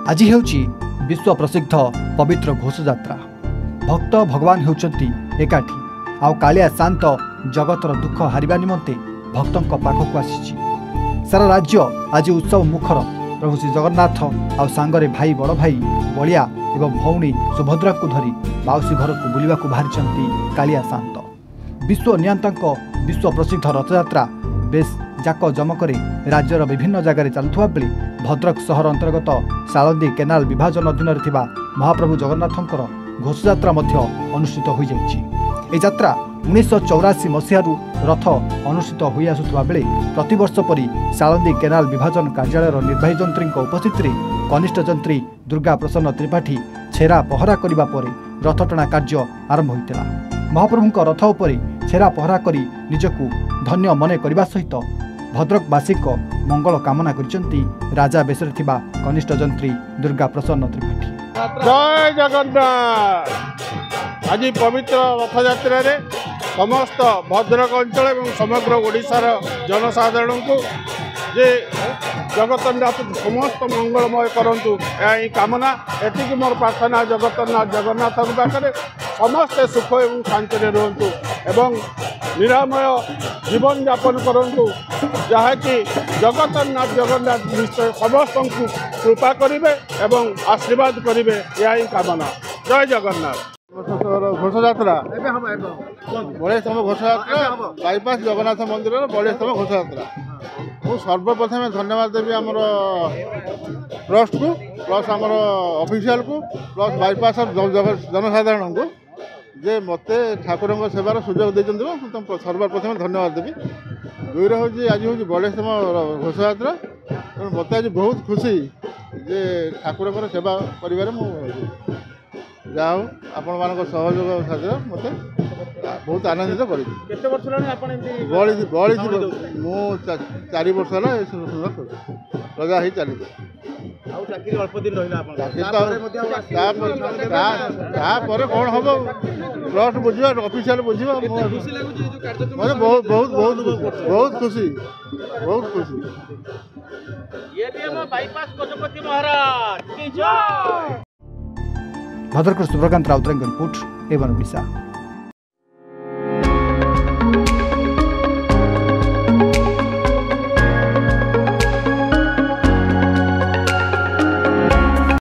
आज हेउची विश्व प्रसिद्ध पवित्र घोषयात्रा। भक्त भगवान होउचंती एकाठी आउ कालिया शांत जगतर दुख हारिबा निमंते भक्तों पाखक आसी। सारा राज्य आज उत्सव मुखर। प्रभु श्री जगन्नाथ आउ सांगरे भाई बड़ भाई बलिया एवं भौणी सुभद्रा को धरी माउसी घर को बुलिबा को बाहरिचंती कालिया शांत। विश्व नियंतांक विश्व प्रसिद्ध रथयात्रा बेस जाक जमकरे राज्यर विभिन्न जगार चलुवा बेले भद्रक सहर अंतर्गत सालंदी केनाल विभाजन अधीन महाप्रभु जगन्नाथंकर घोषयात्रा अनुष्ठित हो जाइछि। ए यात्रा 1984 मसीहारू रथ अनुष्ठित हो आसुवा बेले प्रतिवर्ष परी सालंदी केनाल विभाजन कार्यालय निर्वाही जंत्री उपस्थित कनिष्ठ जंत्री दुर्गा प्रसन्न त्रिपाठी छेरा पहरा करने पर रथटଣା कार्य आरंभ होता। महाप्रभु रथ उपरि छेरा पहरा करी निजकू धन्य मन करने सहित भद्रकवासी मंगल कामना करचंती राजा बेसरे थिबा कनिष्ठ जंत्री दुर्गा प्रसन्न त्रिपाठी। जय जगन्नाथ। आज पवित्र रथयात्रा रे समस्त भद्रक अंचल एवं समग्र ओडिशार जनसाधारण को जे जगन्नाथ समस्त मंगलमय करंतु यही कामना। एतिक मोर प्रार्थना जगन्नाथ पाखे समस्ते सुख एवं शांति रुहतु एवं निरामय जीवन यापन करंतु जहाँकि जगन्नाथ निश्चय समस्त को कृपा करेंगे एवं आशीर्वाद करेंगे यही कामना। जय जगन्नाथ। घोषयात्रा बड़ेस्तम घोषयात्रा बाईपास जगन्नाथ मंदिर बड़ेस्तम घोषयात्रा मु सर्वप्रथम धन्यवाद देवी आमर ट्रस्ट को प्लस आमर ऑफिशियल को प्लस बाईपास जनसाधारण को जे मते ठाकुर सेवार सुजोग देते सर्वप्रथम धन्यवाद देवी। दुईर हूँ आज हूँ बड़ेस्तम घोषयात्रा मत आज बहुत खुशी जे ठाकुर सेवा कर जाओ आपण मान सहयोग साथ मत बहुत आनंदित कर। चार वर्ष लगा ही चली कौन हम ट्रस्ट बुझा ऑफिशियल बुझा मतलब बहुत बहुत बहुत बहुत खुशी बहुत खुशी। भद्रक सुब्रकांत राउतराय रिपोर्ट एवं ओडिशा।